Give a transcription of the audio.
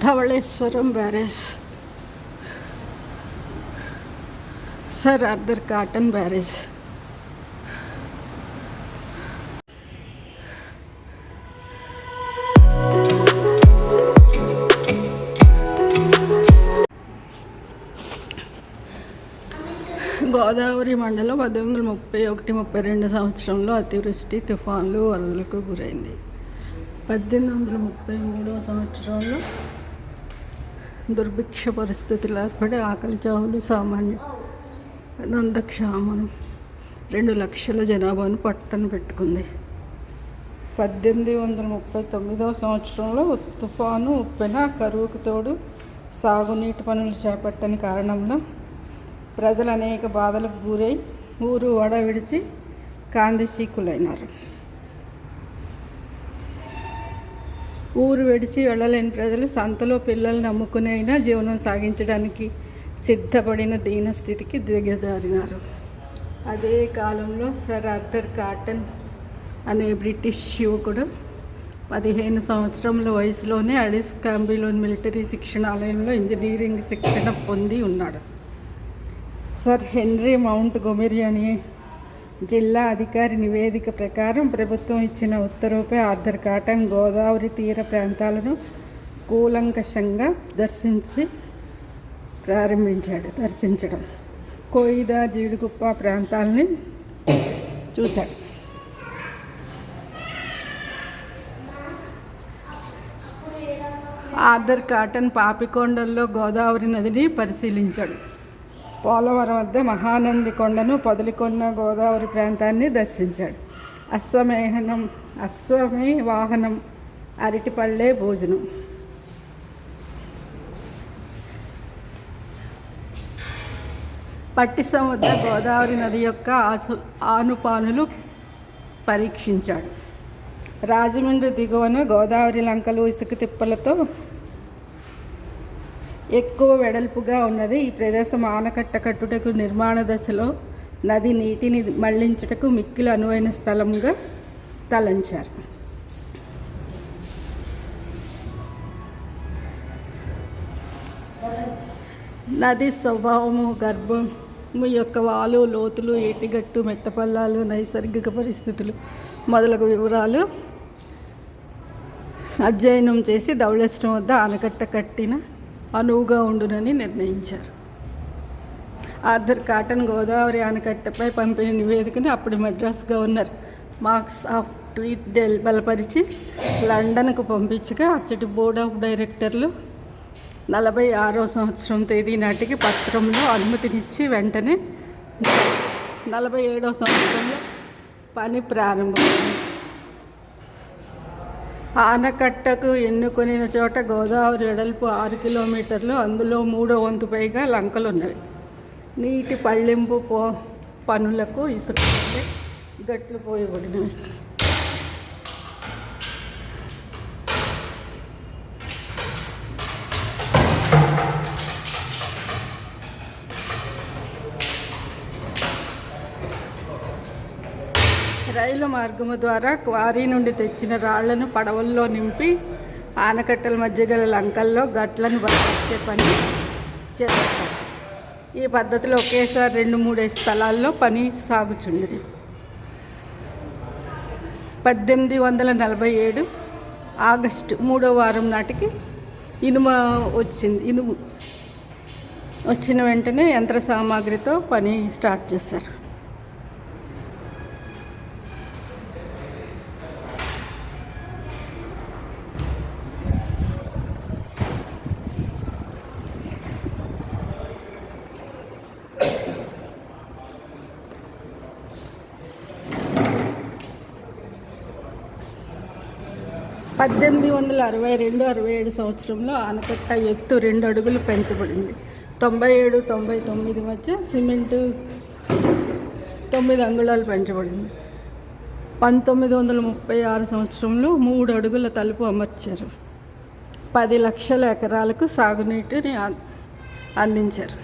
Dhavaleswaram barrage, sir Arthur Cotton barrage. Godavari మండలం 1831-32 సంవత్సరంలో అతివృష్టి, తుఫాన్లు, వరదలకు గురైంది. 1833 సంవత్సరంలో దుర్భిక్ష పరిస్థితులు ఏర్పడి ఆకలి చావులు సామాన్యం, నందక్షామం 2 లక్షల జనాభాను పట్టణ పెట్టుకుంది. 1839 సంవత్సరంలో తుఫాను ఉప్పెన, కరువుకు తోడు సాగునీటి పనులు చేపట్టని కారణంలో ప్రజలు అనేక బాధలకు గురై ఊరు వడ విడిచి కాందిశీకులైనారు. ఊరు విడిచి వెళ్ళలేని ప్రజలు సంతలో పిల్లల్ని నమ్ముకుని అయినా జీవనం సాగించడానికి సిద్ధపడిన దీనస్థితికి దిగజారినారు. అదే కాలంలో సర్ ఆర్థర్ కాటన్ అనే బ్రిటిష్ యువకుడు 15 సంవత్సరముల వయసులోనే అడిస్ కాంబీలోని మిలిటరీ శిక్షణాలయంలో ఇంజనీరింగ్ శిక్షణ పొంది ఉన్నాడు. సర్ హెన్రీ మౌంట్ గొమెరీ అనే జిల్లా అధికారి నివేదిక ప్రకారం ప్రభుత్వం ఇచ్చిన ఉత్తర్వుపై ఆర్థర్ కాటన్ గోదావరి తీర ప్రాంతాలను కూలంకషంగా దర్శించడం కోయిదా, జీడిగుప్ప ప్రాంతాలని చూశాడు. ఆర్థర్ కాటన్ పాపికొండల్లో గోదావరి నదిని పరిశీలించాడు. పోలవరం వద్ద మహానంది కొండను, పొదలికొన్న గోదావరి ప్రాంతాన్ని దర్శించాడు. అశ్వమే వాహనం, అరటిపళ్ళే భోజనం. పట్టిసం వద్ద గోదావరి నది యొక్క ఆనుపానులు పరీక్షించాడు. రాజమండ్రి దిగువన గోదావరి లంకలు ఇసుక తిప్పలతో ఎక్కువ వెడల్పుగా ఉన్నది. ఈ ప్రదేశం ఆనకట్ట కట్టుటకు నిర్మాణ దశలో నది నీటిని మళ్లించుటకు మిక్కిలి అనువైన స్థలంగా తలంచారు. నది స్వభావము, గర్భము యొక్క వాలు, లోతులు, ఏటిగట్టు, మెట్టపల్లాలు, నైసర్గిక పరిస్థితులు మొదలగు వివరాలు అధ్యయనం చేసి ధవళేశ్వరం వద్ద ఆనకట్ట కట్టిన అనువుగా ఉండునని నిర్ణయించారు. ఆర్థర్ కాటన్ గోదావరి ఆనకట్టపై పంపిన నివేదికను అప్పుడు మద్రాస్ గవర్నర్ మార్క్స్ ఆఫ్ ట్వీట్డేల్ బలపరిచి లండన్కు పంపించగా అచ్చటి బోర్డ్ ఆఫ్ డైరెక్టర్లు 46వ సంవత్సరం తేదీ నాటికి పత్రంలో అనుమతినిచ్చి వెంటనే 47వ సంవత్సరంలో పని ప్రారంభమైంది. ఆనకట్టకు ఎన్నుకొనిన చోట గోదావరి వెడల్పు 6 కిలోమీటర్లు, అందులో 3వ వంతు పైగా లంకలున్నవి. నీటి పళ్ళింపు పనులకు ఇసుక గట్లు పోయబడినవి. రైలు మార్గము ద్వారా క్వారీ నుండి తెచ్చిన రాళ్లను పడవల్లో నింపి ఆనకట్టల మధ్య గల లంకల్లో గట్లను బలపరిచే పని చేస్తారు. ఈ పద్ధతిలో ఒకేసారి 2-3 స్థలాల్లో పని సాగుచుంది. 1847 ఆగస్టు 3వ వారం నాటికి ఇనుము వచ్చిన వెంటనే యంత్ర సామాగ్రితో పని స్టార్ట్ చేశారు. – 1862-67 సంవత్సరంలో ఆనకట్ట ఎత్తు 2 అడుగులు పెంచబడింది. 97-99 మధ్య సిమెంటు 9 అంగుళాలు పెంచబడింది. 1936 సంవత్సరంలో 3 అడుగుల తలుపు అమర్చారు. 10 లక్షల ఎకరాలకు సాగునీటిని అందించారు.